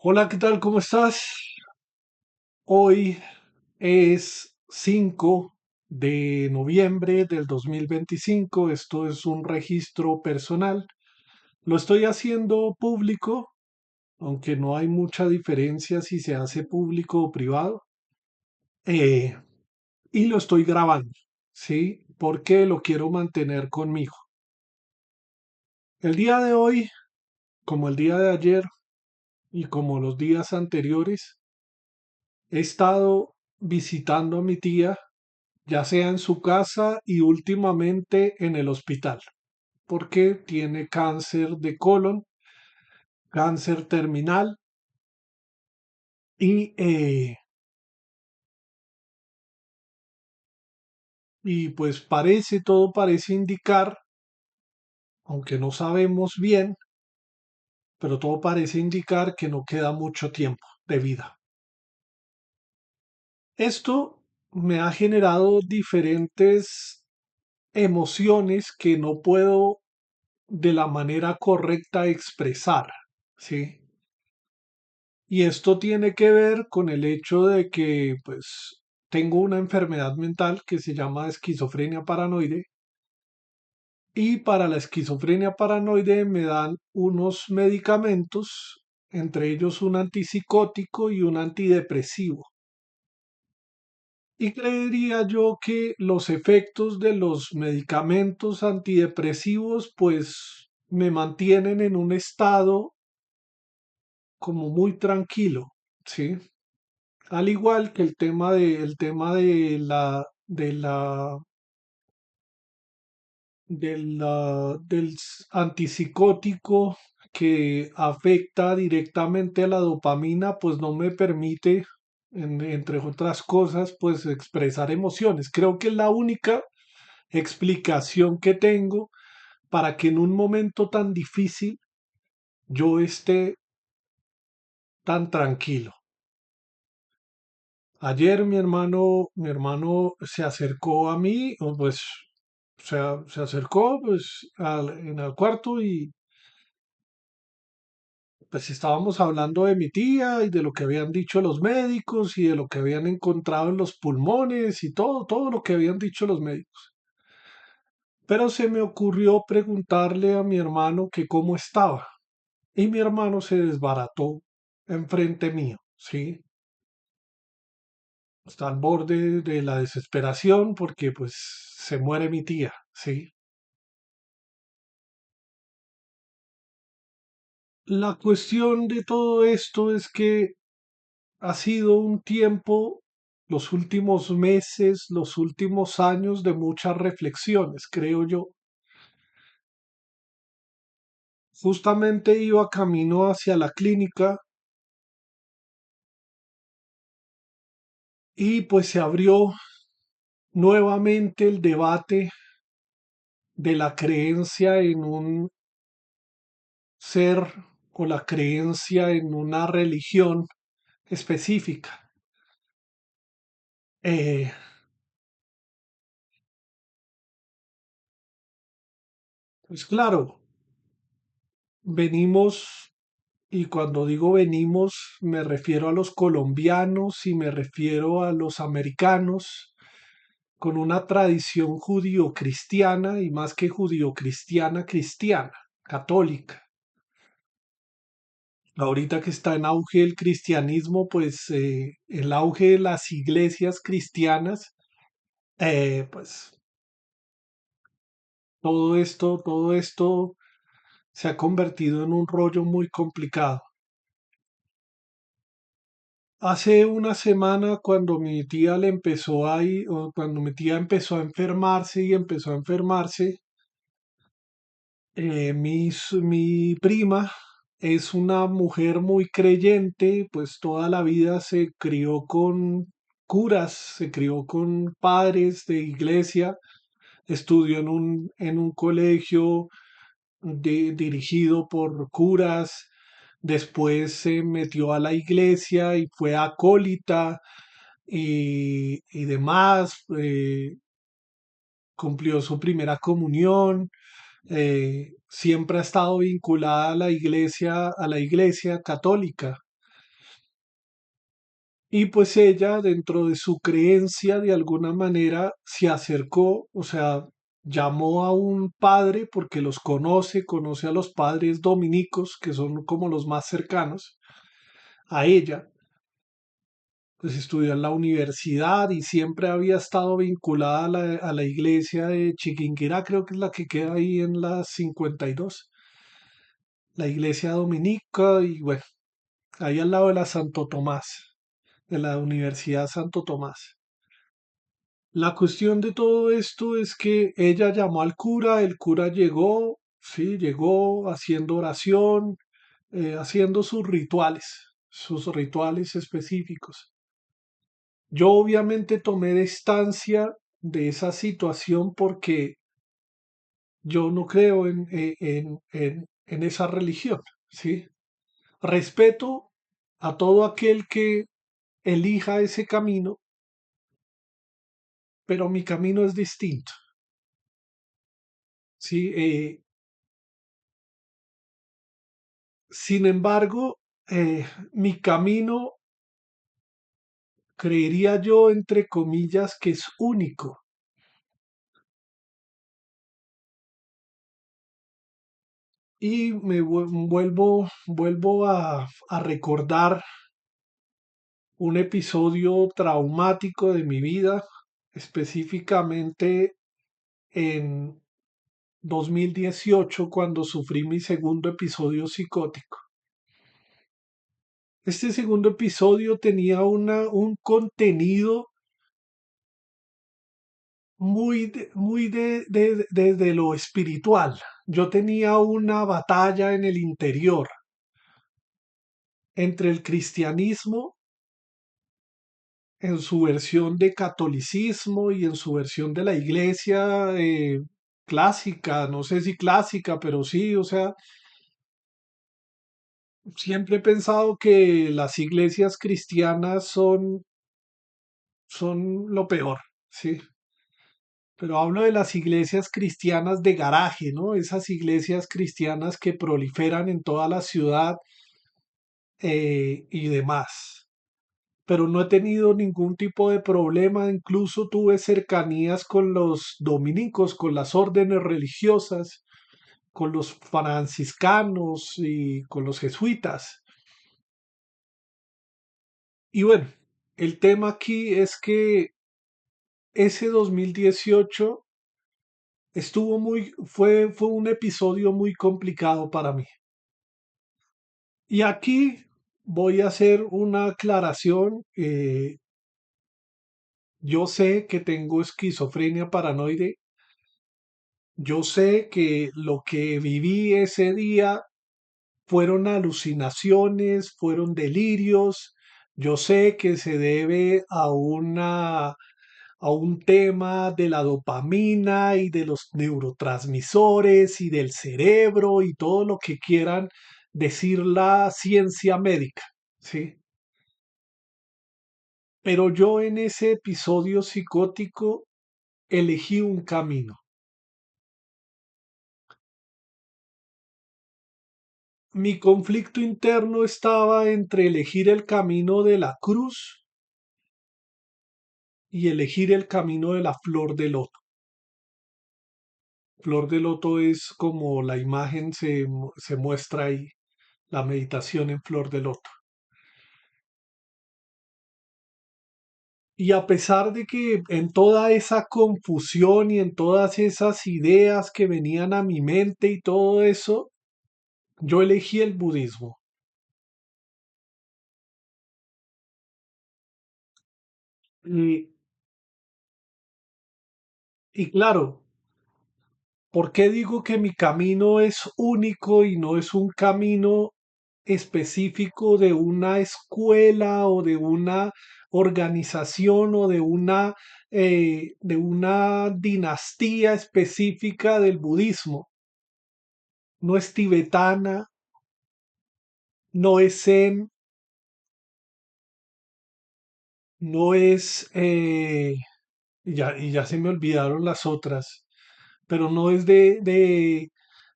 Hola, ¿qué tal? ¿Cómo estás? Hoy es 5 de noviembre del 2025. Esto es un registro personal. Lo estoy haciendo público, aunque no hay mucha diferencia si se hace público o privado. eh, y lo estoy grabando, ¿sí? Porque lo quiero mantener conmigo. El día de hoy, como el día de ayer y como los días anteriores, he estado visitando a mi tía, ya sea en su casa y últimamente en el hospital, porque tiene cáncer de colon, cáncer terminal y, eh, y pues todo parece indicar, aunque no sabemos bien, pero todo parece indicar que no queda mucho tiempo de vida. Esto me ha generado diferentes emociones que no puedo de la manera correcta expresar, ¿sí? Y esto tiene que ver con el hecho de que, pues, tengo una enfermedad mental que se llama esquizofrenia paranoide y para la esquizofrenia paranoide me dan unos medicamentos, entre ellos un antipsicótico y un antidepresivo. Y creería yo que los efectos de los medicamentos antidepresivos, pues, me mantienen en un estado como muy tranquilo, ¿sí? Al igual que el tema del antipsicótico que afecta directamente a la dopamina, pues no me permite, entre otras cosas, pues expresar emociones. Creo que es la única explicación que tengo para que en un momento tan difícil yo esté tan tranquilo. Ayer mi hermano se acercó a mí, o pues se acercó pues en el cuarto y pues estábamos hablando de mi tía y de lo que habían dicho los médicos y de lo que habían encontrado en los pulmones y todo lo que habían dicho los médicos. Pero se me ocurrió preguntarle a mi hermano que cómo estaba y mi hermano se desbarató enfrente mío, ¿sí? Está al borde de la desesperación porque pues se muere mi tía, ¿sí? La cuestión de todo esto es que ha sido un tiempo, los últimos meses, los últimos años de muchas reflexiones, creo yo. Justamente iba camino hacia la clínica y pues se abrió nuevamente el debate de la creencia en un ser o la creencia en una religión específica. Eh, pues claro, venimos, y cuando digo venimos me refiero a los colombianos y me refiero a los americanos, con una tradición judío-cristiana y más que judío-cristiana, cristiana, católica. Ahorita que está en auge el cristianismo, pues el auge de las iglesias cristianas, pues todo esto se ha convertido en un rollo muy complicado. Hace una semana, cuando mi tía le empezó a ir, o cuando mi tía empezó a enfermarse y empezó a enfermarse, mi prima es una mujer muy creyente, pues toda la vida se crió con curas, se crió con padres de iglesia, estudió en un colegio dirigido por curas, después se metió a la iglesia y fue acólita y demás, cumplió su primera comunión, siempre ha estado vinculada a la iglesia católica. Y pues ella, dentro de su creencia, de alguna manera se acercó, o sea, llamó a un padre porque los conoce, conoce a los padres dominicos, que son como los más cercanos a ella. Pues estudió en la universidad y siempre había estado vinculada a la iglesia de Chiquinquirá, creo que es la que queda ahí en la 52, la iglesia dominica, y bueno, ahí al lado de la Santo Tomás, de la Universidad Santo Tomás. La cuestión de todo esto es que ella llamó al cura, el cura llegó, sí, llegó haciendo oración, haciendo sus rituales específicos. Yo obviamente tomé distancia de esa situación porque yo no creo en esa religión, ¿sí? Respeto a todo aquel que elija ese camino, pero mi camino es distinto, ¿sí? Sin embargo, mi camino, creería yo, entre comillas, que es único. Y vuelvo a recordar un episodio traumático de mi vida, específicamente en 2018, cuando sufrí mi segundo episodio psicótico. Este segundo episodio tenía un contenido desde lo espiritual. Yo tenía una batalla en el interior entre el cristianismo en su versión de catolicismo y en su versión de la iglesia clásica, no sé si clásica, pero sí, o sea, siempre he pensado que las iglesias cristianas son lo peor, sí. Pero hablo de las iglesias cristianas de garaje, ¿no? Esas iglesias cristianas que proliferan en toda la ciudad y demás. Pero no he tenido ningún tipo de problema, incluso tuve cercanías con los dominicos, con las órdenes religiosas, con los franciscanos y con los jesuitas. Y bueno, el tema aquí es que ese 2018 fue un episodio muy complicado para mí. Y aquí voy a hacer una aclaración. Yo sé que tengo esquizofrenia paranoide. Yo sé que lo que viví ese día fueron alucinaciones, fueron delirios. Yo sé que se debe a un tema de la dopamina y de los neurotransmisores y del cerebro y todo lo que quieran decir la ciencia médica, ¿sí? Pero yo en ese episodio psicótico elegí un camino. Mi conflicto interno estaba entre elegir el camino de la cruz y elegir el camino de la flor de loto. Flor de loto es como la imagen se muestra ahí, la meditación en flor de loto. Y a pesar de que en toda esa confusión y en todas esas ideas que venían a mi mente y todo eso, yo elegí el budismo. Y, y claro, ¿por qué digo que mi camino es único y no es un camino específico de una escuela o de una organización o de una dinastía específica del budismo? No es tibetana, no es zen, no es, y ya se me olvidaron las otras, pero no es de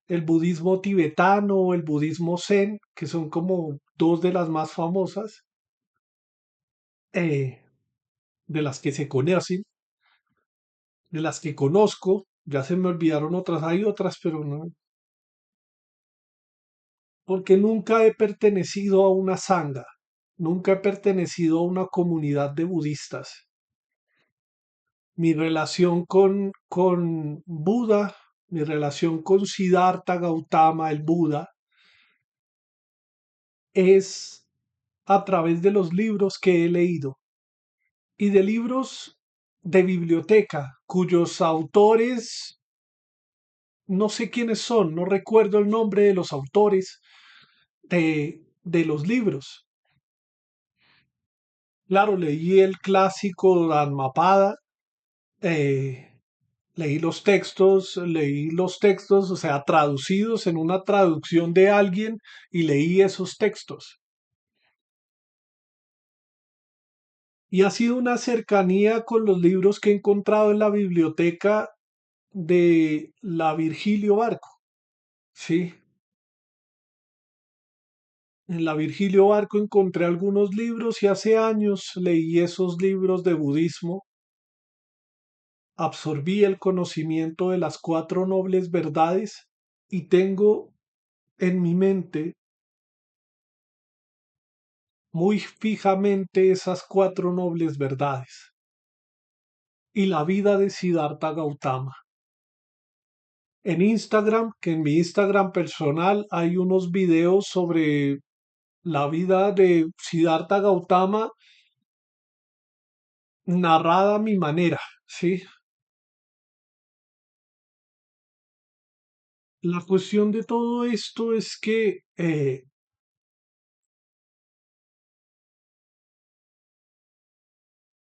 el budismo tibetano o el budismo zen, que son como dos de las más famosas. eh, de las que se conocen, de las que conozco, ya se me olvidaron otras, hay otras, pero no, porque nunca he pertenecido a una sangha, nunca he pertenecido a una comunidad de budistas. Mi relación con Buda, mi relación con Siddhartha Gautama, el Buda, es a través de los libros que he leído y de libros de biblioteca cuyos autores no sé quiénes son, no recuerdo el nombre de los autores de los libros. Claro, leí el clásico Dhammapada, eh, leí los textos, o sea, traducidos en una traducción de alguien y leí esos textos. Y ha sido una cercanía con los libros que he encontrado en la biblioteca de la Virgilio Barco, ¿sí? En la Virgilio Barco encontré algunos libros y hace años leí esos libros de budismo, absorbí el conocimiento de las cuatro nobles verdades y tengo en mi mente muy fijamente esas cuatro nobles verdades y la vida de Siddhartha Gautama. En Instagram, que en mi Instagram personal hay unos videos sobre la vida de Siddhartha Gautama narrada a mi manera, ¿sí? La cuestión de todo esto es que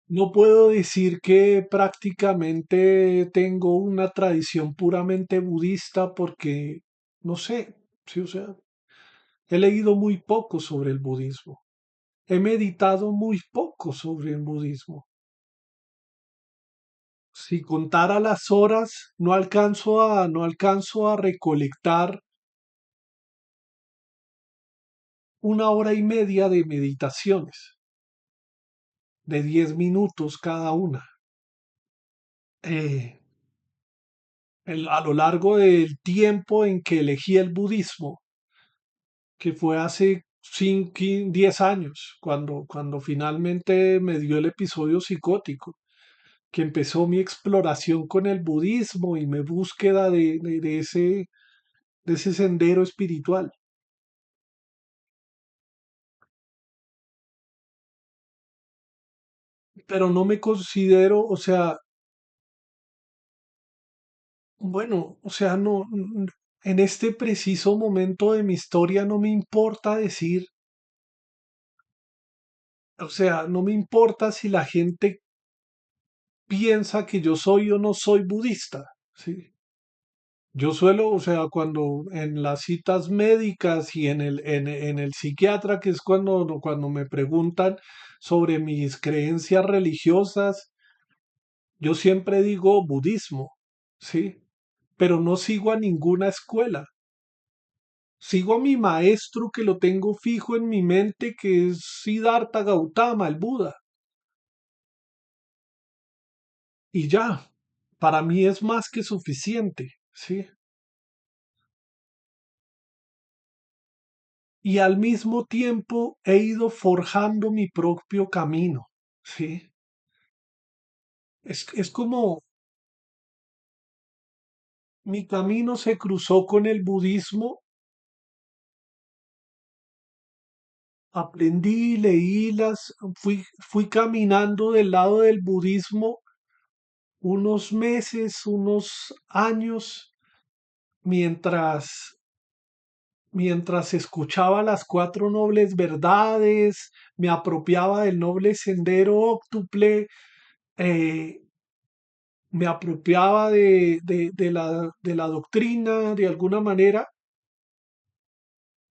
no puedo decir que prácticamente tengo una tradición puramente budista porque, no sé, sí, o sea, he leído muy poco sobre el budismo. He meditado muy poco sobre el budismo. Si contara las horas, no alcanzo a recolectar una hora y media de meditaciones, de 10 minutos cada una. Eh, a lo largo del tiempo en que elegí el budismo, que fue hace 10 años, cuando finalmente me dio el episodio psicótico, que empezó mi exploración con el budismo y mi búsqueda de ese sendero espiritual. Pero no me considero, o sea, bueno, o sea, no, en este preciso momento de mi historia no me importa decir, o sea, no me importa si la gente piensa que yo soy o no soy budista, ¿sí? Yo suelo, o sea, cuando en las citas médicas y en el psiquiatra, que es cuando me preguntan sobre mis creencias religiosas, yo siempre digo budismo, ¿sí? Pero no sigo a ninguna escuela. Sigo a mi maestro que lo tengo fijo en mi mente, que es Siddhartha Gautama, el Buda. Y ya, para mí es más que suficiente, ¿sí? Y al mismo tiempo he ido forjando mi propio camino, ¿sí? Es como mi camino se cruzó con el budismo, aprendí, fui caminando del lado del budismo unos meses, unos años, mientras, mientras escuchaba las cuatro nobles verdades, me apropiaba del noble sendero óctuple, eh, me apropiaba de la doctrina de alguna manera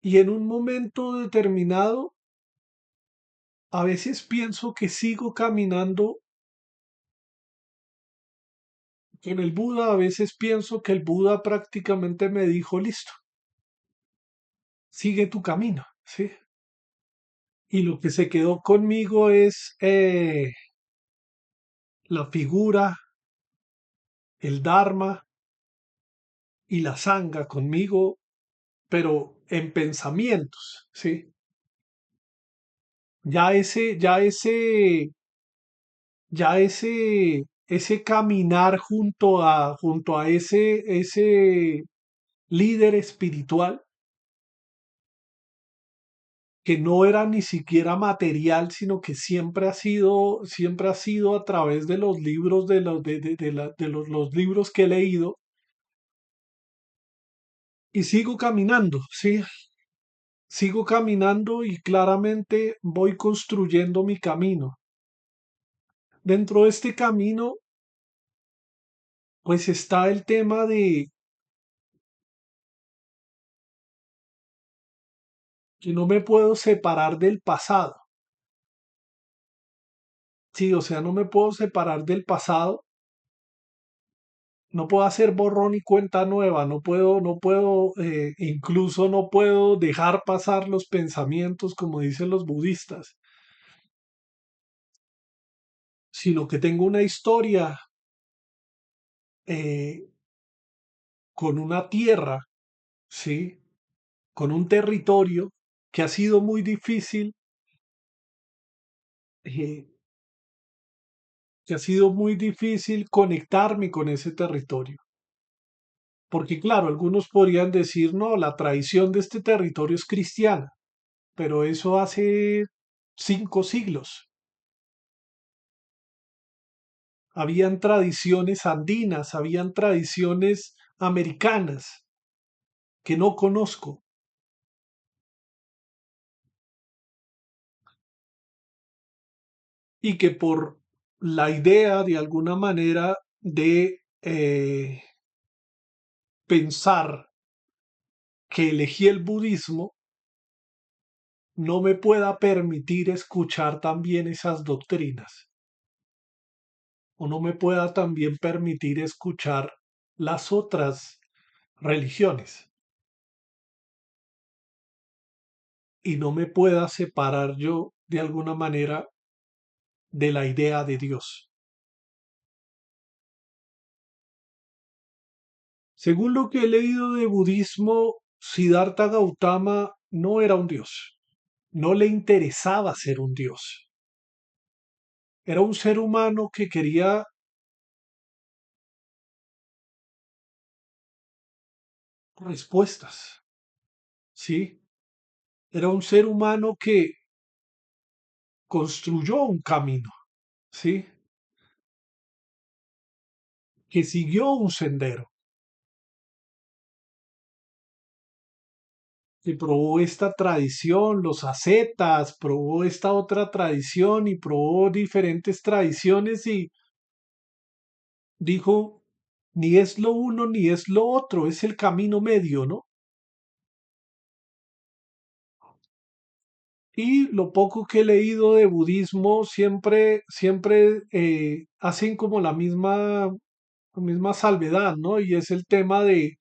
y en un momento determinado a veces pienso que sigo caminando con el Buda, a veces pienso que el Buda prácticamente me dijo, listo, sigue tu camino, ¿sí? Y lo que se quedó conmigo es la figura, el Dharma y la Sangha conmigo, pero en pensamientos, ¿sí? Ya ese, ya ese, ese caminar junto a ese líder espiritual que no era ni siquiera material, sino que siempre ha sido a través de los libros, los libros que he leído, y sigo caminando, sí, sigo caminando y claramente voy construyendo mi camino. Dentro de este camino, pues está el tema de que no me puedo separar del pasado. Sí, o sea, no me puedo separar del pasado, no puedo hacer borrón y cuenta nueva, no puedo, incluso no puedo dejar pasar los pensamientos, como dicen los budistas, sino que tengo una historia eh, con una tierra, ¿sí? Con un territorio que ha sido muy difícil, eh, que ha sido muy difícil conectarme con ese territorio. Porque claro, algunos podrían decir, no, la tradición de este territorio es cristiana, pero eso hace 5 siglos. Habían tradiciones andinas, habían tradiciones americanas que no conozco y que por la idea de alguna manera de pensar que elegí el budismo, no me pueda permitir escuchar también esas doctrinas o no me pueda también permitir escuchar las otras religiones y no me pueda separar yo de alguna manera de la idea de Dios. Según lo que he leído de budismo, Siddhartha Gautama no era un dios, no le interesaba ser un dios. Era un ser humano que quería respuestas, ¿sí? Era un ser humano que construyó un camino, ¿sí? Que siguió un sendero, que probó esta tradición, los ascetas, probó esta otra tradición y probó diferentes tradiciones y dijo, ni es lo uno ni es lo otro, es el camino medio, ¿no? Y lo poco que he leído de budismo siempre hacen como la misma salvedad, ¿no? Y es el tema de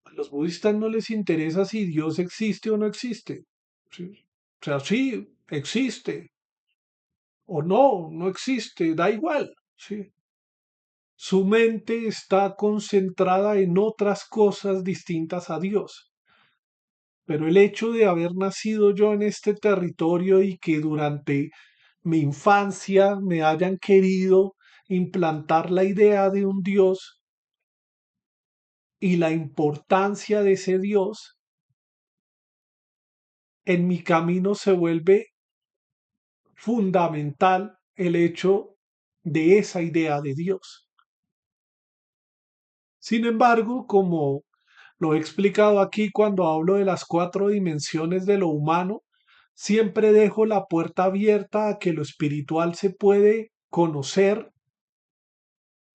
a los budistas no les interesa si Dios existe o no existe. ¿Sí? O sea, sí, existe o no, no existe, da igual. ¿Sí? Su mente está concentrada en otras cosas distintas a Dios. Pero el hecho de haber nacido yo en este territorio y que durante mi infancia me hayan querido implantar la idea de un Dios y la importancia de ese Dios, en mi camino se vuelve fundamental el hecho de esa idea de Dios. Sin embargo, como lo he explicado aquí cuando hablo de las 4 dimensiones de lo humano, siempre dejo la puerta abierta a que lo espiritual se puede conocer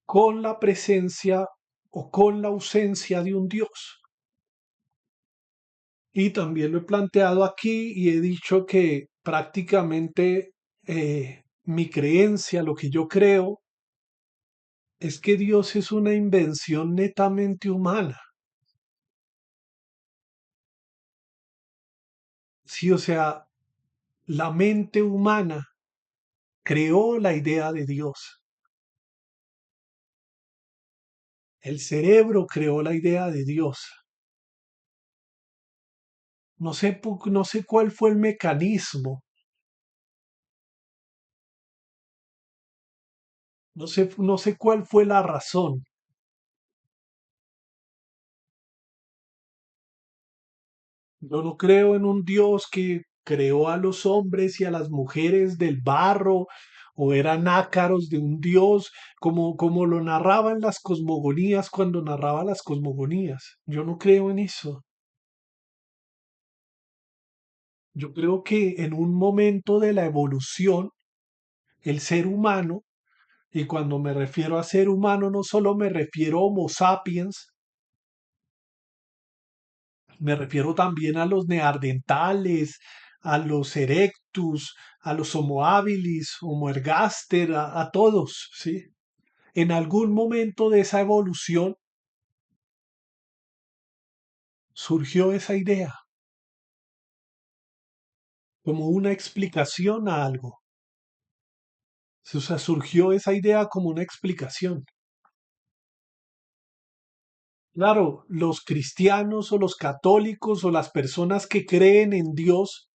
con la presencia o con la ausencia de un Dios. Y también lo he planteado aquí y he dicho que prácticamente mi creencia, lo que yo creo, es que Dios es una invención netamente humana. Sí, o sea, la mente humana creó la idea de Dios. El cerebro creó la idea de Dios. No sé, no sé cuál fue el mecanismo, no sé cuál fue la razón. Yo no creo en un Dios que creó a los hombres y a las mujeres del barro o eran ácaros de un Dios como lo narraban las cosmogonías cuando narraba las cosmogonías. Yo no creo en eso. Yo creo que en un momento de la evolución, el ser humano, y cuando me refiero a ser humano no solo me refiero a Homo sapiens, me refiero también a los neandertales, a los erectus, a los Homo habilis, Homo ergaster, a todos, ¿sí? En algún momento de esa evolución surgió esa idea como una explicación a algo. O sea, surgió esa idea como una explicación. Claro, los cristianos o los católicos o las personas que creen en Dios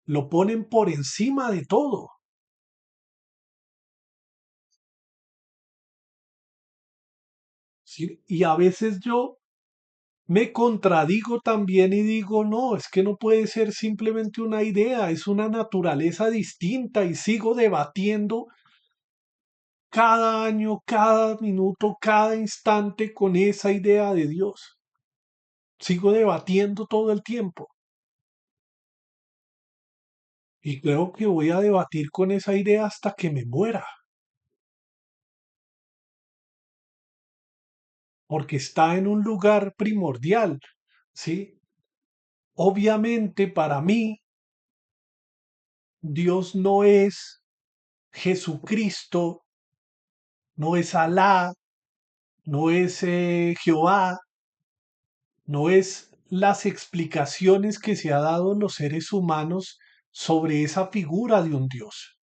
lo ponen por encima de todo. ¿Sí? Y a veces yo me contradigo también y digo, no, es que no puede ser simplemente una idea, es una naturaleza distinta y sigo debatiendo cada año, cada minuto, cada instante con esa idea de Dios. Sigo debatiendo todo el tiempo y creo que voy a debatir con esa idea hasta que me muera, porque está en un lugar primordial, ¿sí? Obviamente para mí, Dios no es Jesucristo, no es Alá, no es Jehová, no es las explicaciones que se ha dado en los seres humanos sobre esa figura de un Dios.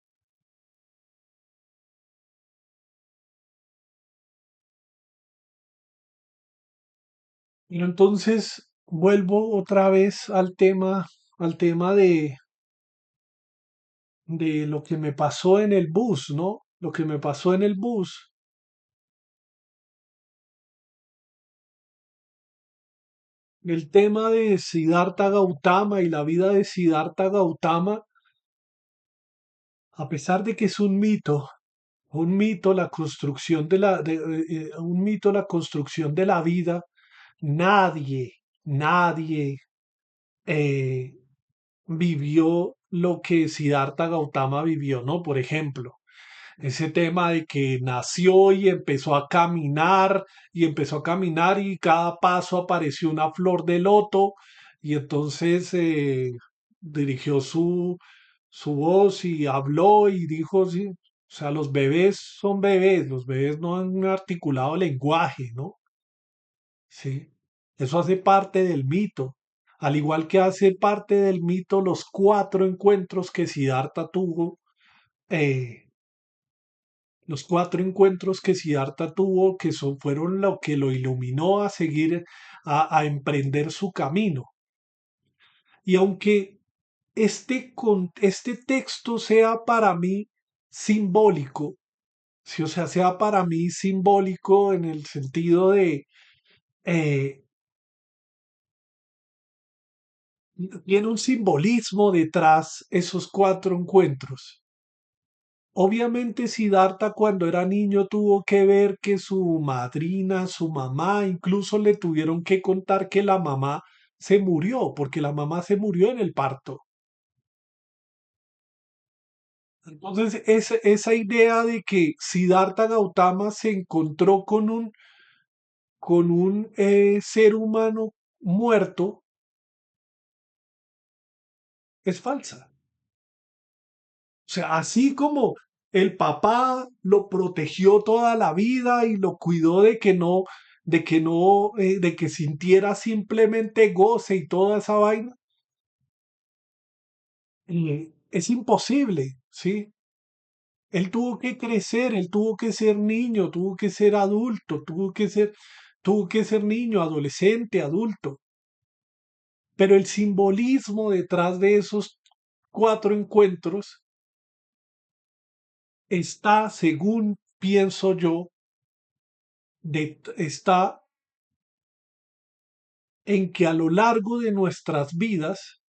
Y entonces vuelvo otra vez al tema de lo que me pasó en el bus, ¿no? Lo que me pasó en el bus. El tema de Siddhartha Gautama y la vida de Siddhartha Gautama, a pesar de que es un mito la construcción un mito la construcción de la vida, nadie eh, vivió lo que Siddhartha Gautama vivió, ¿no? Por ejemplo, ese tema de que nació y empezó a caminar y cada paso apareció una flor de loto y entonces dirigió su voz y habló y dijo, sí, o sea, los bebés son bebés, los bebés no han articulado lenguaje, ¿no? Sí, eso hace parte del mito, al igual que hace parte del mito los cuatro encuentros que Siddhartha tuvo, eh, los cuatro encuentros que Siddhartha tuvo, fueron lo que lo iluminó a seguir, a emprender su camino. Y aunque este texto sea para mí simbólico, sí, o sea, sea para mí simbólico en el sentido de, eh, tiene un simbolismo detrás esos cuatro encuentros. Obviamente Siddhartha cuando era niño tuvo que ver que su madrina, su mamá, incluso le tuvieron que contar que la mamá se murió, porque la mamá se murió en el parto. Entonces, esa idea de que Siddhartha Gautama se encontró con un ser humano muerto es falsa. O sea, así como el papá lo protegió toda la vida y lo cuidó de que sintiera simplemente goce y toda esa vaina, Es imposible, ¿sí? Él tuvo que crecer, él tuvo que ser niño, tuvo que ser adulto, tuvo que ser niño, adolescente, adulto. Pero el simbolismo detrás de esos cuatro encuentros está, según pienso yo, está en que a lo largo de nuestras vidas,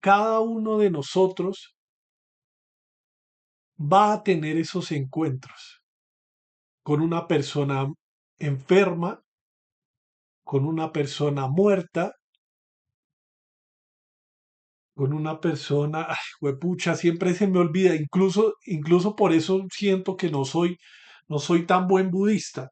cada uno de nosotros va a tener esos encuentros con una persona enferma, con una persona muerta, con una persona, ay, huepucha, siempre se me olvida, incluso por eso siento que no soy tan buen budista,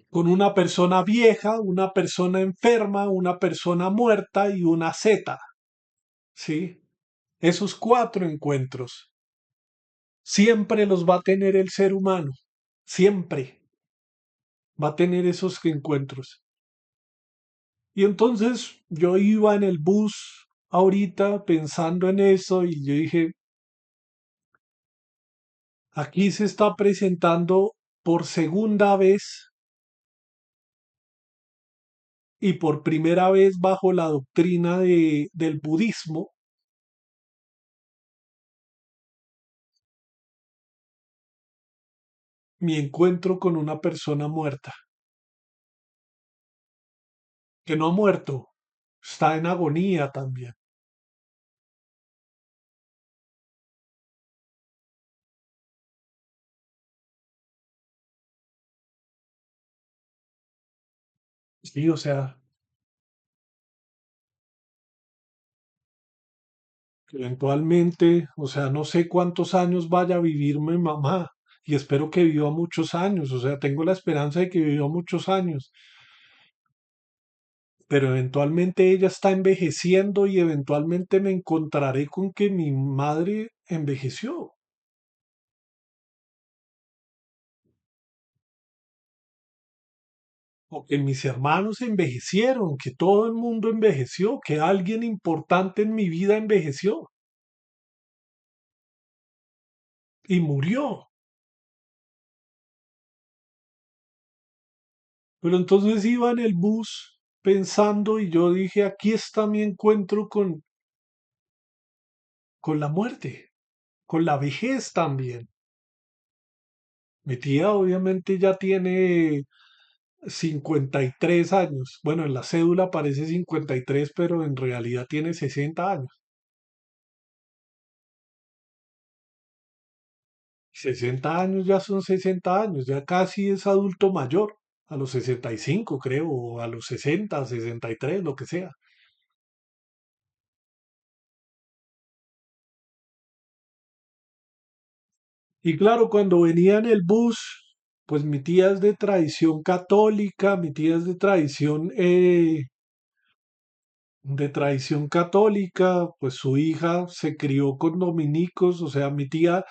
con una persona vieja, una persona enferma, una persona muerta y una zeta, ¿sí? Esos cuatro encuentros siempre los va a tener el ser humano, siempre va a tener esos encuentros. Y entonces yo iba en el bus ahorita pensando en eso y yo dije, aquí se está presentando por segunda vez y por primera vez bajo la doctrina del budismo mi encuentro con una persona muerta, que no ha muerto, está en agonía también. Sí, o sea, que eventualmente, o sea, no sé cuántos años vaya a vivir mi mamá y espero que viva muchos años, o sea, tengo la esperanza de que viva muchos años, pero eventualmente ella está envejeciendo y eventualmente me encontraré con que mi madre envejeció o que mis hermanos envejecieron, que todo el mundo envejeció, que alguien importante en mi vida envejeció y murió. Pero entonces iba en el bus pensando y yo dije, aquí está mi encuentro con la muerte, con la vejez también. Mi tía obviamente ya tiene 53 años. Bueno, en la cédula parece 53, pero en realidad tiene 60 años. 60 años ya son 60 años, ya casi es adulto mayor, a los 65 creo, o a los 60, 63, lo que sea. Y claro, cuando venía en el bus, pues mi tía es de tradición católica, mi tía es de tradición católica, pues su hija se crió con dominicos, o sea, mi tía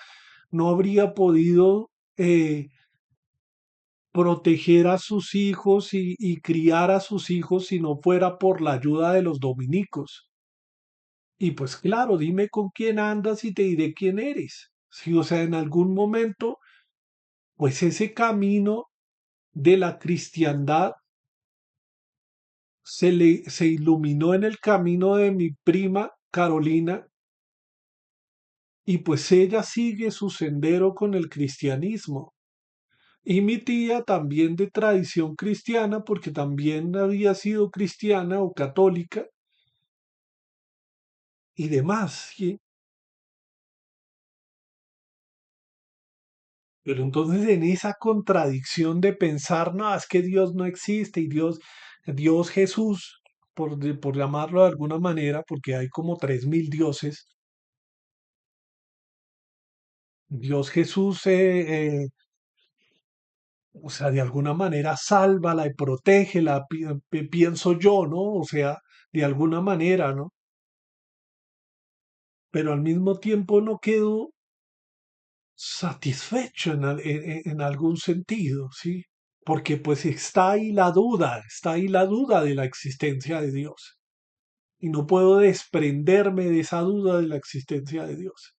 no habría podido proteger a sus hijos y criar a sus hijos si no fuera por la ayuda de los dominicos. Y pues claro, dime con quién andas y te diré quién eres. Sí, o sea, en algún momento, pues ese camino de la cristiandad se iluminó en el camino de mi prima Carolina y pues ella sigue su sendero con el cristianismo. Y mi tía también de tradición cristiana, porque también había sido cristiana o católica y demás. ¿Sí? Pero entonces en esa contradicción de pensar, no, es que Dios no existe y Dios Jesús, por llamarlo de alguna manera, porque hay como 3000 dioses, Dios Jesús, o sea, de alguna manera sálvala y protégela, pienso yo, ¿no? O sea, de alguna manera, ¿no? Pero al mismo tiempo no quedo satisfecho en algún sentido, ¿sí? Porque pues está ahí la duda de la existencia de Dios. Y no puedo desprenderme de esa duda de la existencia de Dios.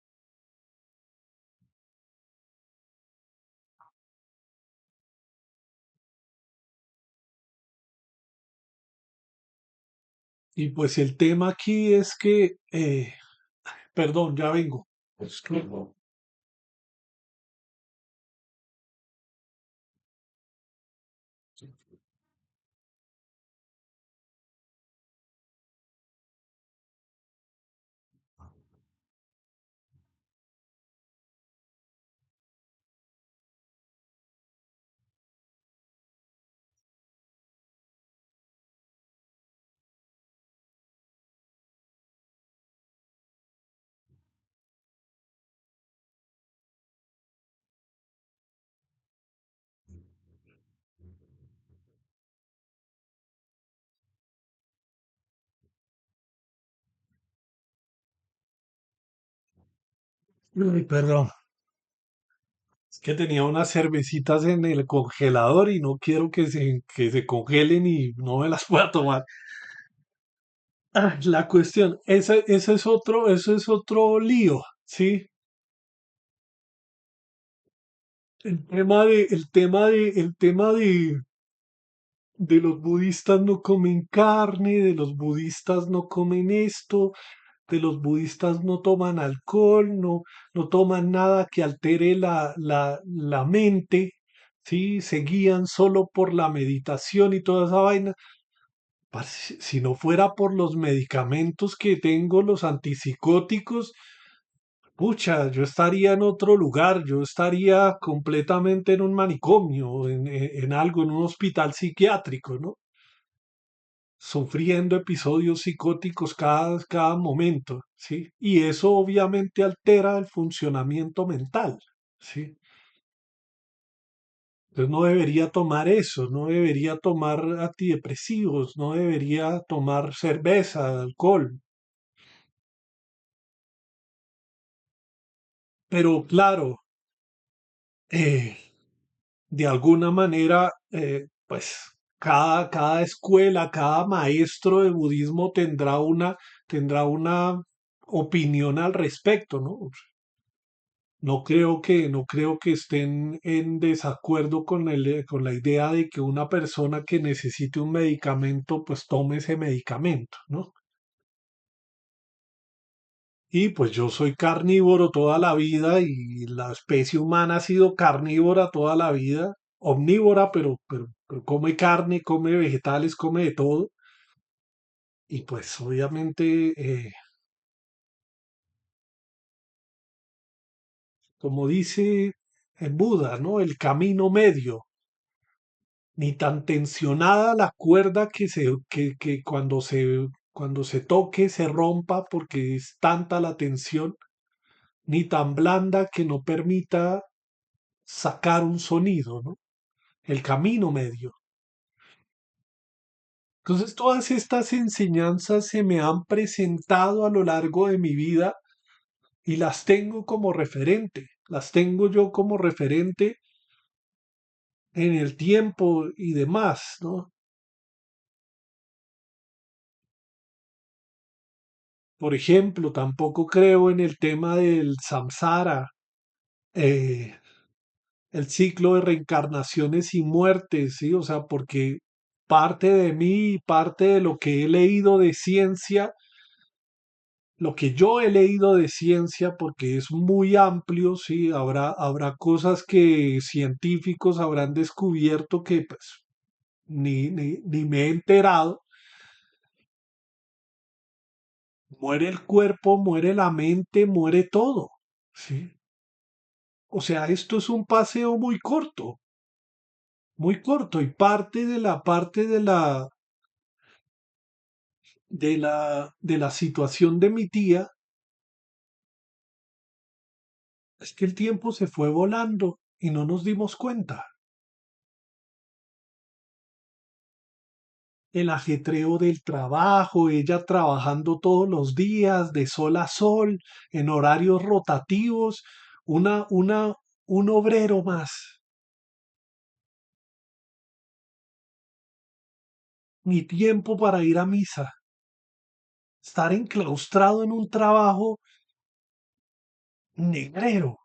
Y pues el tema aquí es que, perdón, ya vengo. Ay, perdón. Es que tenía unas cervecitas en el congelador y no quiero que se congelen y no me las pueda tomar. La cuestión, eso es otro lío, ¿sí? El tema de los budistas no comen carne, de los budistas no comen esto, de los budistas no toman alcohol, no toman nada que altere la mente, ¿sí? Se guían solo por la meditación y toda esa vaina. Si no fuera por los medicamentos que tengo, los antipsicóticos, pucha, yo estaría en otro lugar, yo estaría completamente en un manicomio, en algo, en un hospital psiquiátrico, ¿no? Sufriendo episodios psicóticos cada momento, ¿sí? Y eso obviamente altera el funcionamiento mental, ¿sí? Entonces no debería tomar eso, no debería tomar antidepresivos, no debería tomar cerveza, alcohol. Pero claro, eh, de alguna manera, pues cada escuela, cada maestro de budismo tendrá una opinión al respecto, ¿no? No creo que estén en desacuerdo con la idea de que una persona que necesite un medicamento, pues tome ese medicamento, ¿no? Y pues yo soy carnívoro toda la vida y la especie humana ha sido carnívora toda la vida, omnívora, pero come carne, come vegetales, come de todo. Y pues obviamente, como dice en Buda, ¿no? El camino medio, ni tan tensionada la cuerda que cuando se toque se rompa porque es tanta la tensión, ni tan blanda que no permita sacar un sonido, ¿no? El camino medio. Entonces todas estas enseñanzas se me han presentado a lo largo de mi vida y las tengo como referente, las tengo yo como referente en el tiempo y demás, ¿no? Por ejemplo, tampoco creo en el tema del samsara, eh, el ciclo de reencarnaciones y muertes, ¿sí? O sea, porque parte de mí y parte de lo que he leído de ciencia, lo que yo he leído de ciencia, porque es muy amplio, sí, habrá cosas que científicos habrán descubierto que pues ni me he enterado. Muere el cuerpo, muere la mente, muere todo, sí. O sea, esto es un paseo muy corto, y parte de la situación de mi tía es que el tiempo se fue volando y no nos dimos cuenta. El ajetreo del trabajo, ella trabajando todos los días, de sol a sol, en horarios rotativos. una, un obrero más. Mi tiempo para ir a misa, estar enclaustrado en un trabajo negrero.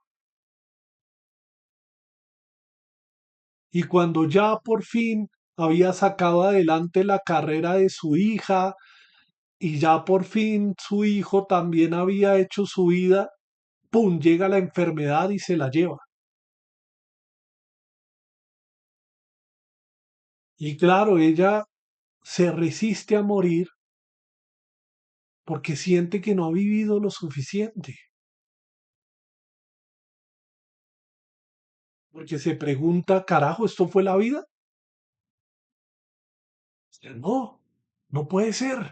Y cuando ya por fin había sacado adelante la carrera de su hija y ya por fin su hijo también había hecho su vida, ¡pum! Llega la enfermedad y se la lleva. Y claro, ella se resiste a morir porque siente que no ha vivido lo suficiente, porque se pregunta, carajo, ¿esto fue la vida? No, no puede ser.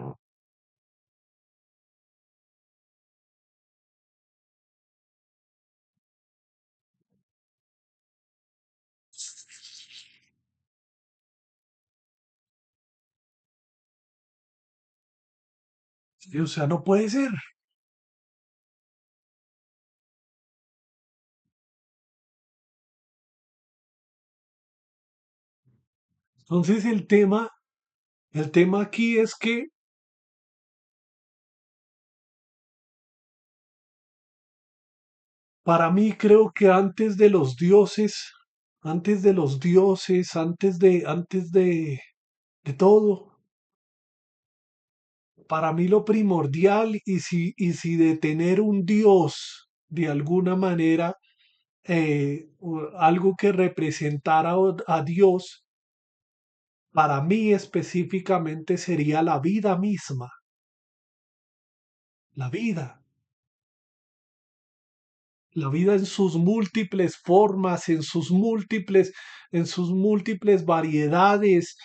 Sí, o sea, no puede ser. Entonces el tema aquí es que para mí creo que antes de los dioses, de todo, para mí lo primordial y si de tener un dios de alguna manera, algo que representara a Dios, para mí específicamente sería la vida misma, la vida. La vida en sus múltiples formas, en sus múltiples variedades,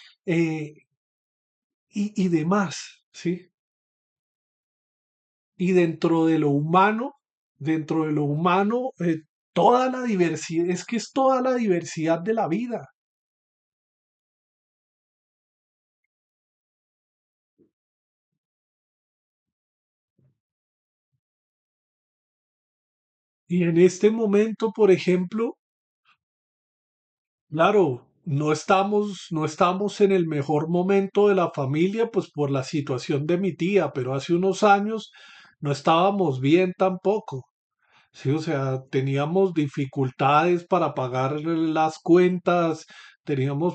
y demás, ¿sí? Y dentro de lo humano, toda la diversidad, es que es toda la diversidad de la vida. Y en este momento, por ejemplo, claro, no estamos en el mejor momento de la familia, pues por la situación de mi tía, pero hace unos años no estábamos bien tampoco. Sí, o sea, teníamos dificultades para pagar las cuentas,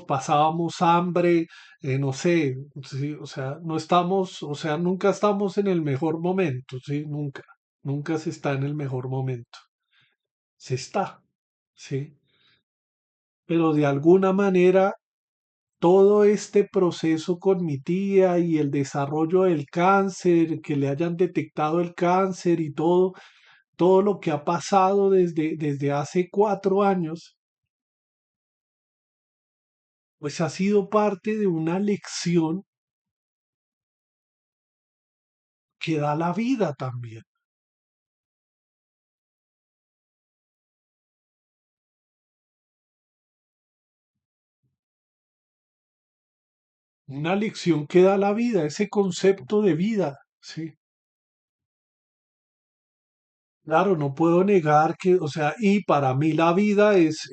pasábamos hambre, no sé, sí, o sea, no estamos, o sea, nunca estamos en el mejor momento, sí, nunca, nunca se está en el mejor momento. Se está, sí, pero de alguna manera todo este proceso con mi tía y el desarrollo del cáncer, que le hayan detectado el cáncer y todo lo que ha pasado desde hace 4 años, pues ha sido parte de una lección que da la vida también. Una lección que da la vida, ese concepto de vida, ¿sí? Claro, no puedo negar que, o sea, y para mí la vida es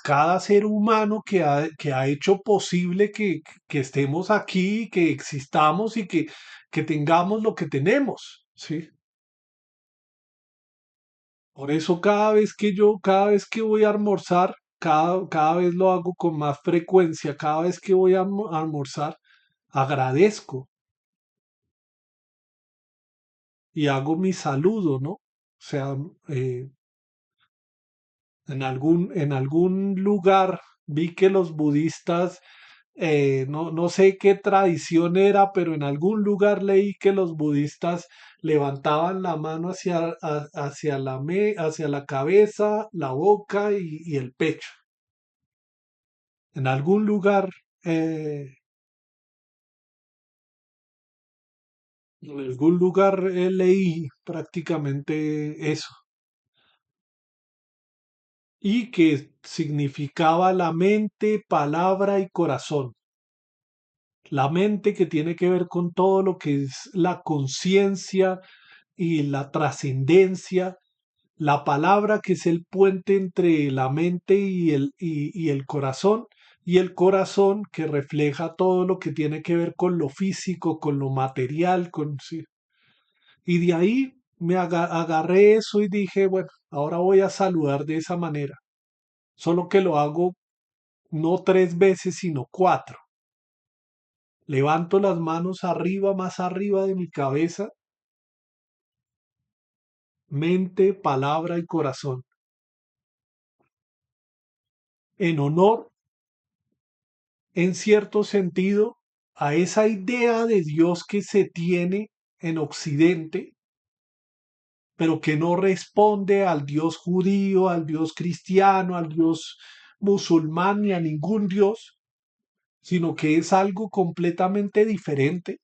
cada ser humano que ha hecho posible que estemos aquí, que existamos y que tengamos lo que tenemos, ¿sí? Por eso cada vez que voy a almorzar, cada vez lo hago con más frecuencia, cada vez que voy a almorzar, agradezco y hago mi saludo, ¿no? O sea, eh, en algún lugar vi que los budistas, no sé qué tradición era, pero en algún lugar leí que los budistas levantaban la mano hacia la cabeza, la boca y el pecho. En algún lugar, en algún lugar leí prácticamente eso y que significaba la mente, palabra y corazón. La mente que tiene que ver con todo lo que es la conciencia y la trascendencia, la palabra que es el puente entre la mente y el corazón, y el corazón que refleja todo lo que tiene que ver con lo físico, con lo material, sí. Y de ahí agarré eso y dije, bueno, ahora voy a saludar de esa manera, solo que lo hago no 3 veces, sino 4. Levanto las manos arriba, más arriba de mi cabeza, mente, palabra y corazón, en honor, en cierto sentido, a esa idea de Dios que se tiene en Occidente, pero que no responde al Dios judío, al Dios cristiano, al Dios musulmán ni a ningún Dios, sino que es algo completamente diferente.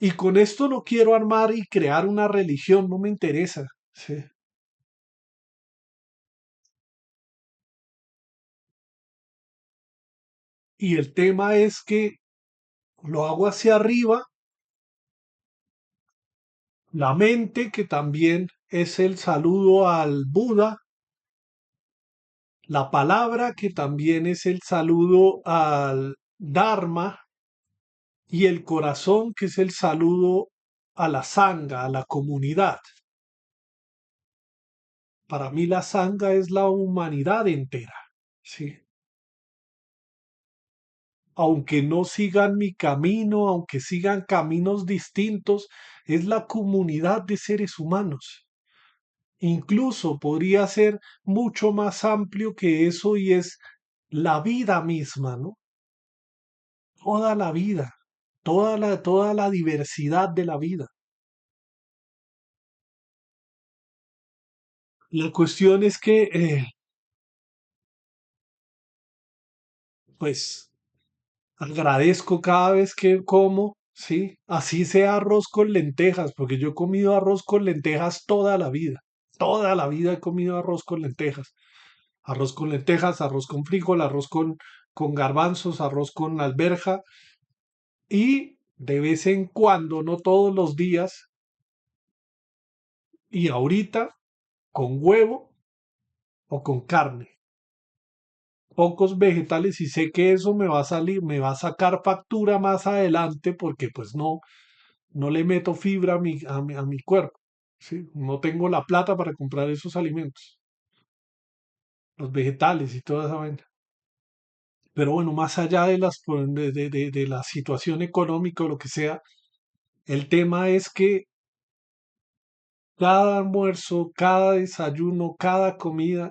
Y con esto no quiero armar y crear una religión, no me interesa. ¿Sí? Y el tema es que lo hago hacia arriba, la mente, que también es el saludo al Buda, la palabra, que también es el saludo al Dharma, y el corazón, que es el saludo a la sangha, a la comunidad. Para mí la sangha es la humanidad entera, ¿sí? Aunque no sigan mi camino, aunque sigan caminos distintos, es la comunidad de seres humanos. Incluso podría ser mucho más amplio que eso y es la vida misma, ¿no? Toda la vida, toda la diversidad de la vida. La cuestión es que, pues, agradezco cada vez que como, sí, así sea arroz con lentejas, porque yo he comido arroz con lentejas toda la vida. Toda la vida he comido arroz con lentejas. Arroz con lentejas, arroz con frijol, arroz con garbanzos, arroz con alberja y de vez en cuando, no todos los días, y ahorita con huevo o con carne. Pocos vegetales y sé que eso me va a salir, me va a sacar factura más adelante porque pues no le meto fibra a mi cuerpo. ¿Sí? No tengo la plata para comprar esos alimentos, los vegetales y toda esa vaina. Pero bueno, más allá de de la situación económica o lo que sea, el tema es que cada almuerzo, cada desayuno, cada comida,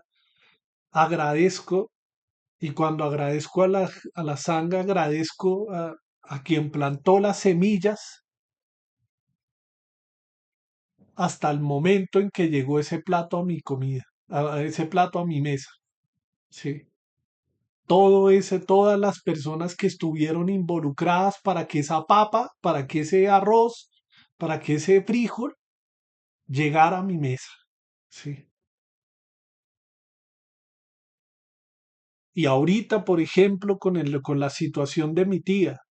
agradezco. Y cuando agradezco a la sanga, agradezco a quien plantó las semillas hasta el momento en que llegó ese plato a mi comida, a ese plato a mi mesa. ¿Sí? Todas las personas que estuvieron involucradas para que esa papa, para que ese arroz, para que ese frijol llegara a mi mesa. ¿Sí? Y ahorita, por ejemplo, con la situación de mi tía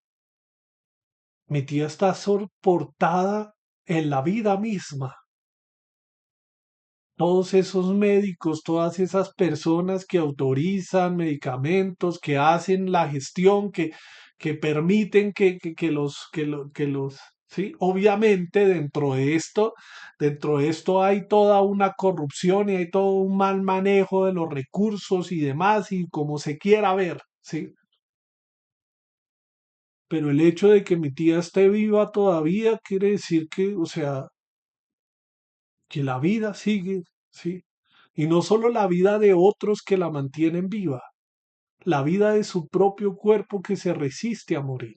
está soportada en la vida misma. Todos esos médicos, todas esas personas que autorizan medicamentos, que hacen la gestión, que permiten que los, sí, obviamente dentro de esto hay toda una corrupción y hay todo un mal manejo de los recursos y demás, y como se quiera ver, sí. Pero el hecho de que mi tía esté viva todavía quiere decir que, o sea, que la vida sigue, sí. Y no solo la vida de otros que la mantienen viva, la vida de su propio cuerpo que se resiste a morir,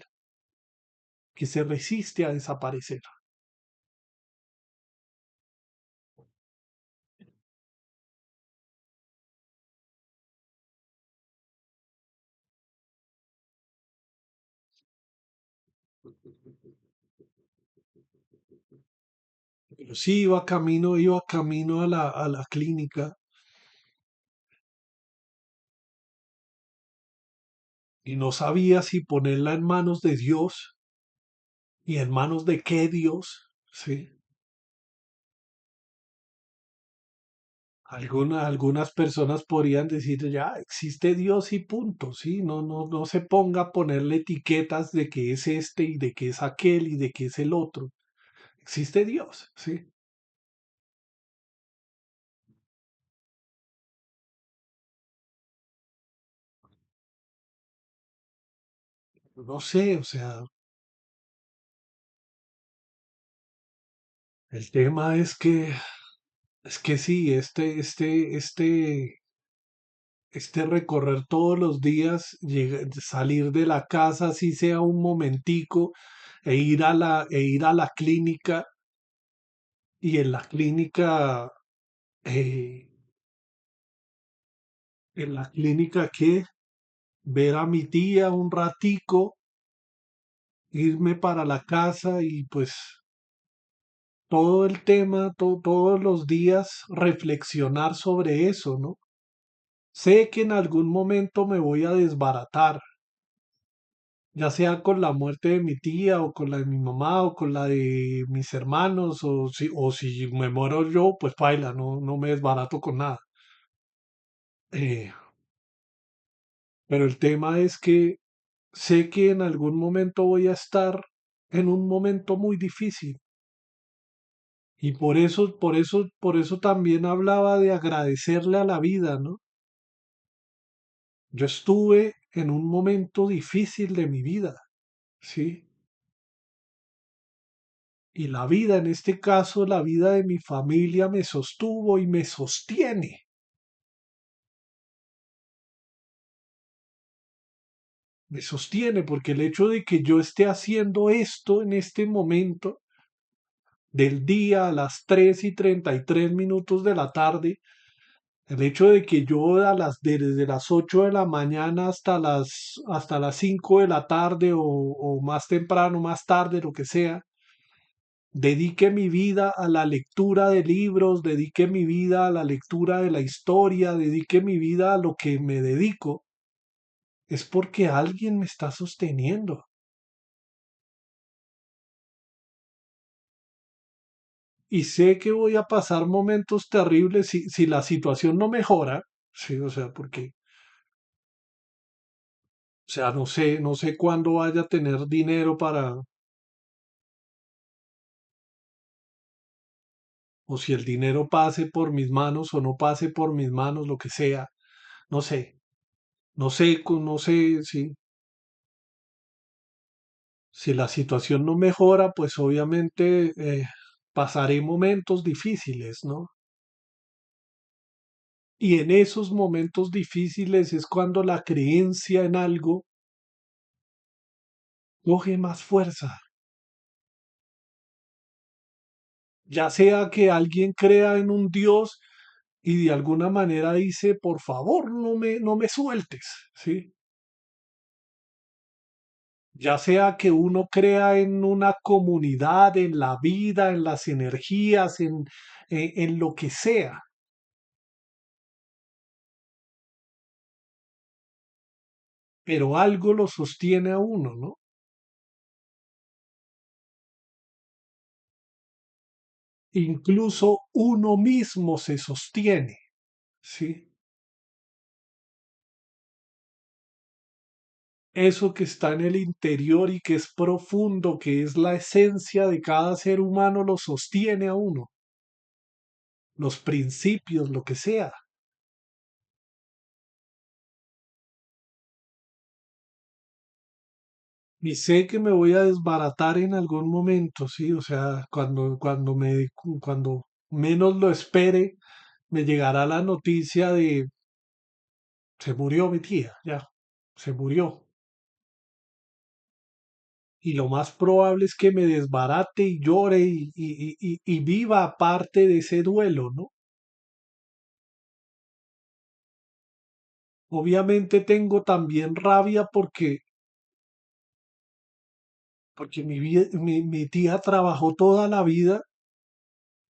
que se resiste a desaparecer. Pero sí iba camino a la clínica y no sabía si ponerla en manos de Dios y en manos de qué Dios, sí. Algunas personas podrían decir ya, existe Dios y punto, ¿sí? No se ponga a ponerle etiquetas de que es este y de que es aquel y de que es el otro. Existe Dios, ¿sí? No sé, o sea, el tema es que sí, este recorrer todos los días, salir de la casa, así sea un momentico, e ir a la clínica, y en la clínica, eh, ¿qué? Ver a mi tía un ratico, irme para la casa y pues todo el tema, todos los días reflexionar sobre eso, ¿no? Sé que en algún momento me voy a desbaratar, ya sea con la muerte de mi tía o con la de mi mamá o con la de mis hermanos o si me muero yo, pues paila, no me desbarato con nada. Eh, pero el tema es que sé que en algún momento voy a estar en un momento muy difícil. Y por eso también hablaba de agradecerle a la vida, ¿no? Yo estuve en un momento difícil de mi vida, ¿sí? Y la vida, en este caso, la vida de mi familia me sostuvo y me sostiene. Me sostiene porque el hecho de que yo esté haciendo esto en este momento del día a las 3:33 de la tarde, el hecho de que yo desde las 8 de la mañana hasta las 5 de la tarde o más temprano, más tarde, lo que sea, dedique mi vida a la lectura de libros, dedique mi vida a la lectura de la historia, dedique mi vida a lo que me dedico, es porque alguien me está sosteniendo. Y sé que voy a pasar momentos terribles si la situación no mejora, sí, o sea, no sé cuándo vaya a tener dinero o si el dinero pase por mis manos o no pase por mis manos, lo que sea, no sé, no sé si la situación no mejora, pues obviamente pasaré momentos difíciles, ¿no? Y en esos momentos difíciles es cuando la creencia en algo coge más fuerza. Ya sea que alguien crea en un Dios y de alguna manera dice, por favor, no me sueltes, ¿sí? Ya sea que uno crea en una comunidad, en la vida, en las energías, en lo que sea, pero algo lo sostiene a uno, ¿no? Incluso uno mismo se sostiene, ¿sí? Eso que está en el interior y que es profundo, que es la esencia de cada ser humano, lo sostiene a uno, los principios, lo que sea. Y sé que me voy a desbaratar en algún momento, sí, o sea, cuando menos lo espere, me llegará la noticia de se murió mi tía, ya, se murió. Y lo más probable es que me desbarate y llore y viva parte de ese duelo, ¿no? Obviamente tengo también rabia porque mi tía trabajó toda la vida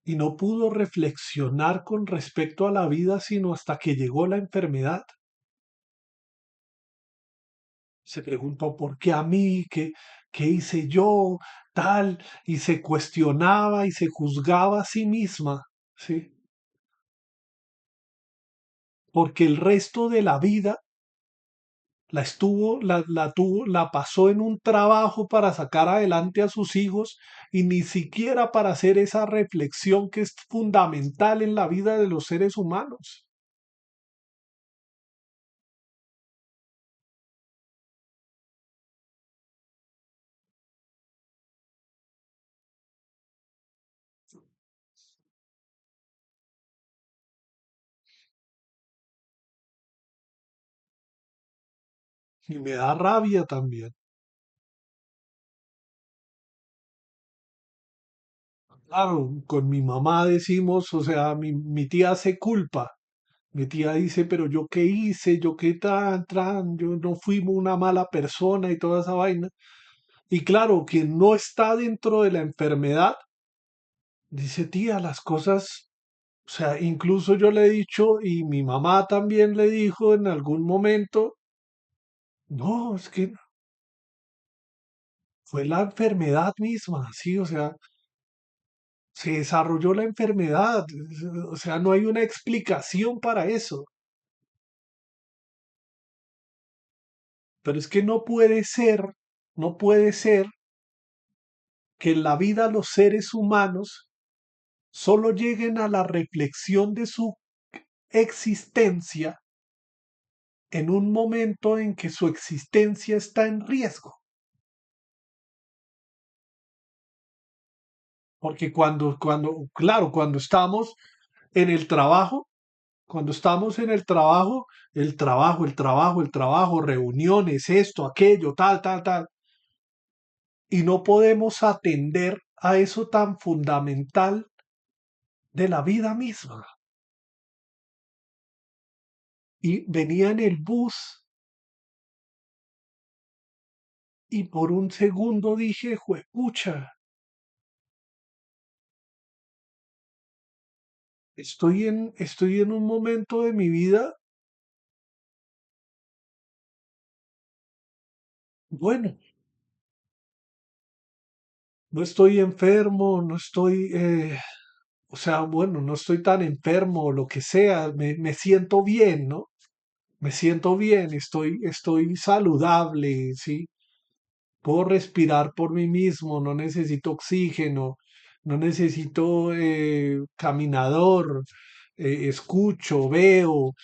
y no pudo reflexionar con respecto a la vida sino hasta que llegó la enfermedad. Se preguntó por qué a mí, qué hice yo, tal, y se cuestionaba y se juzgaba a sí misma, ¿sí? porque el resto de la vida la pasó en un trabajo para sacar adelante a sus hijos y ni siquiera para hacer esa reflexión que es fundamental en la vida de los seres humanos. Y me da rabia también. Claro, con mi mamá decimos, o sea, mi tía se culpa. Mi tía dice, pero yo qué hice, yo qué tan, yo no fui una mala persona y toda esa vaina. Y claro, quien no está dentro de la enfermedad, dice, tía, las cosas, o sea, incluso yo le he dicho, y mi mamá también le dijo en algún momento, no, es que fue la enfermedad misma, sí, o sea, se desarrolló la enfermedad, o sea, no hay una explicación para eso. Pero es que no puede ser que en la vida los seres humanos solo lleguen a la reflexión de su existencia en un momento en que su existencia está en riesgo. Porque claro, cuando estamos en el trabajo, cuando estamos en el trabajo, reuniones, esto, aquello, tal, tal, tal, y no podemos atender a eso tan fundamental de la vida misma. Y venía en el bus y por un segundo dije, juepucha, estoy en un momento de mi vida, bueno, no estoy enfermo, no estoy, o sea, bueno, no estoy tan enfermo, lo que sea, me siento bien, ¿no? Me siento bien, estoy saludable, ¿sí? Puedo respirar por mí mismo, no necesito oxígeno, no necesito caminador, escucho, veo,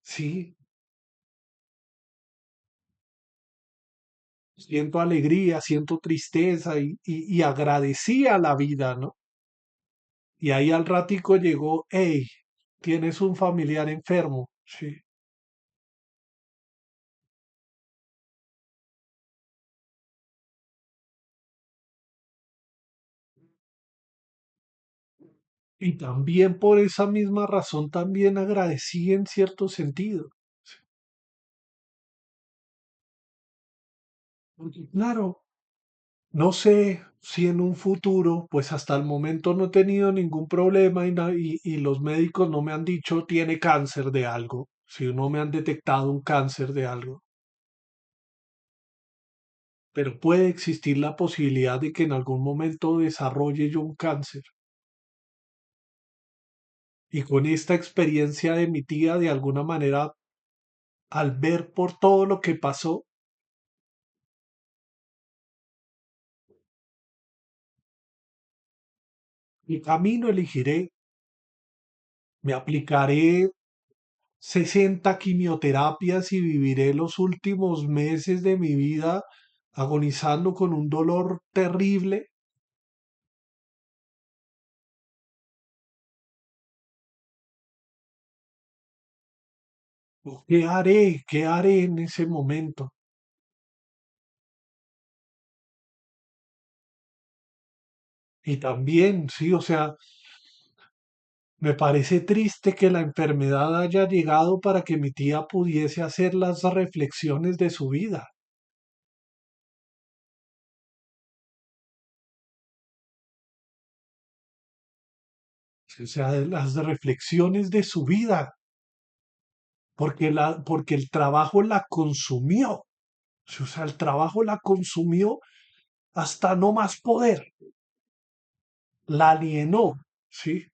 sí, siento alegría, siento tristeza y agradecí a la vida, ¿no? Y ahí al ratico llegó, hey, tienes un familiar enfermo, sí. Y también por esa misma razón también agradecí en cierto sentido. Porque claro, no sé si en un futuro, pues hasta el momento no he tenido ningún problema y los médicos no me han dicho tiene cáncer de algo, si no me han detectado un cáncer de algo, pero puede existir la posibilidad de que en algún momento desarrolle yo un cáncer. Y con esta experiencia de mi tía, de alguna manera, al ver por todo lo que pasó, mi camino elegiré, me aplicaré 60 quimioterapias y viviré los últimos meses de mi vida agonizando con un dolor terrible. ¿Qué haré? ¿Qué haré en ese momento? Y también, sí, o sea, me parece triste que la enfermedad haya llegado para que mi tía pudiese hacer las reflexiones de su vida, o sea, las reflexiones de su vida, porque el trabajo la consumió, o sea, el trabajo la consumió hasta no más poder, la alienó, ¿sí?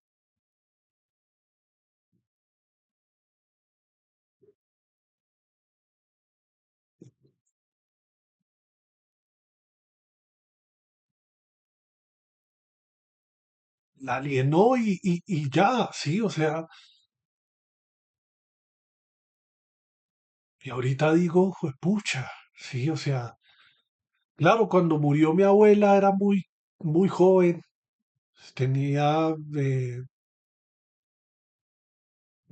la alienó y ya, sí, o sea, y ahorita digo, pucha, sí, o sea, claro, cuando murió mi abuela era muy joven, tenía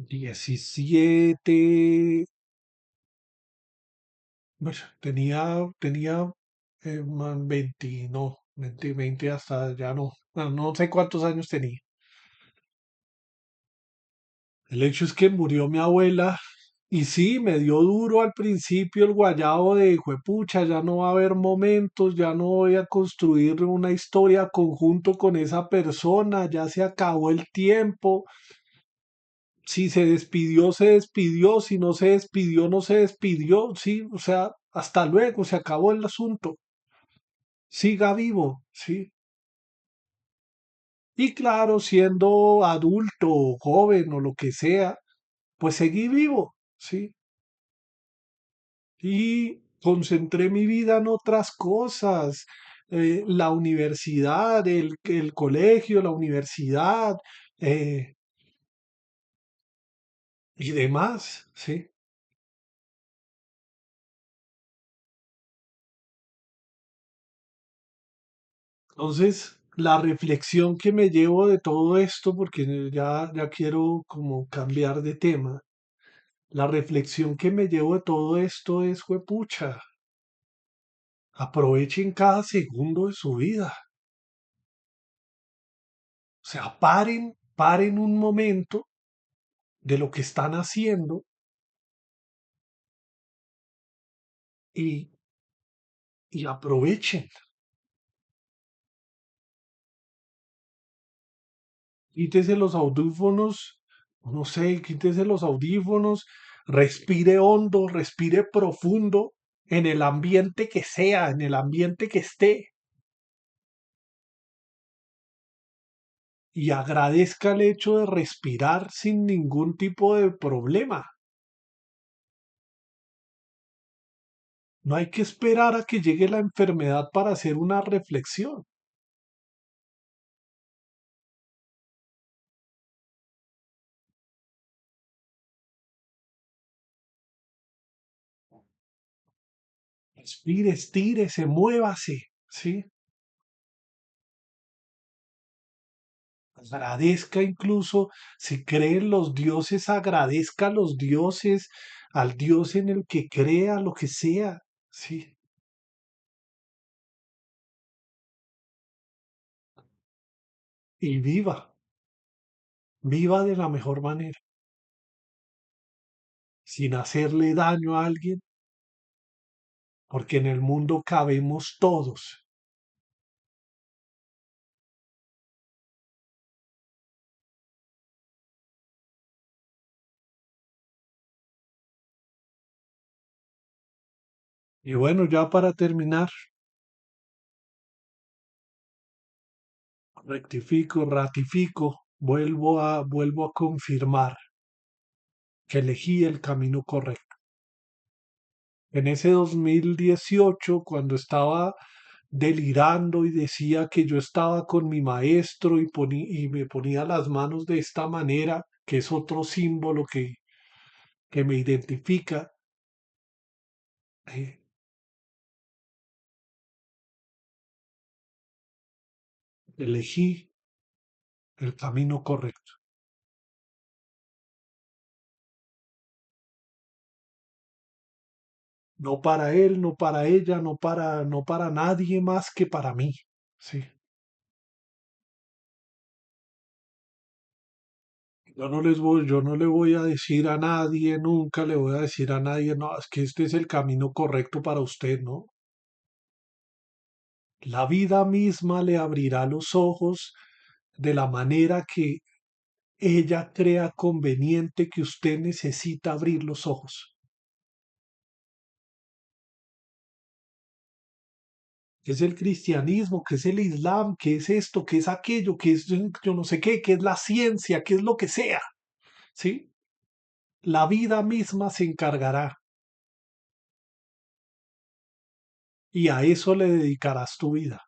17, bueno, tenía 20, no, 20 hasta ya no, no, no sé cuántos años tenía. El hecho es que murió mi abuela y sí, me dio duro al principio el guayabo de juepucha, ya no va a haber momentos, ya no voy a construir una historia conjunto con esa persona, ya se acabó el tiempo. Si se despidió, se despidió, si no se despidió, no se despidió, sí, o sea, hasta luego, se acabó el asunto. Siga vivo, sí. Y claro, siendo adulto, joven o lo que sea, pues seguí vivo, sí. Y concentré mi vida en otras cosas. La universidad, el colegio, la universidad eh, y demás, ¿sí? Entonces, la reflexión que me llevo de todo esto, porque ya quiero como cambiar de tema, la reflexión que me llevo de todo esto es, juepucha, aprovechen cada segundo de su vida. O sea, paren un momento de lo que están haciendo y, y aprovechen. Quítese los audífonos, no sé, quítese los audífonos, respire hondo, respire profundo en el ambiente que sea, en el ambiente que esté, y agradezca el hecho de respirar sin ningún tipo de problema. No hay que esperar a que llegue la enfermedad para hacer una reflexión. Respire, estírese, muévase, ¿sí? Agradezca incluso, si cree en los dioses, agradezca a los dioses, al Dios en el que crea, lo que sea, ¿sí? Y viva, viva de la mejor manera, sin hacerle daño a alguien, porque en el mundo cabemos todos. Y bueno, ya para terminar, rectifico, ratifico, vuelvo a confirmar que elegí el camino correcto. En ese 2018, cuando estaba delirando y decía que yo estaba con mi maestro y me ponía las manos de esta manera, que es otro símbolo que me identifica, eh, elegí el camino correcto. No para él, no para ella, no para nadie más que para mí. Sí. Yo no le voy a decir a nadie, nunca le voy a decir a nadie, no, es que este es el camino correcto para usted, ¿no? La vida misma le abrirá los ojos de la manera que ella crea conveniente, que usted necesita abrir los ojos. ¿Qué es el cristianismo? ¿Qué es el islam? ¿Qué es esto? ¿Qué es aquello? ¿Qué es yo no sé qué? ¿Qué es la ciencia? ¿Qué es lo que sea? ¿Sí? La vida misma se encargará y a eso le dedicarás tu vida.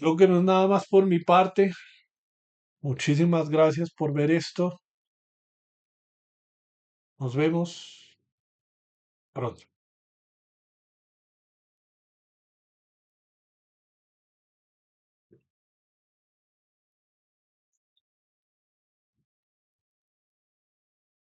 Creo que no es nada más por mi parte. Muchísimas gracias por ver esto. Nos vemos pronto.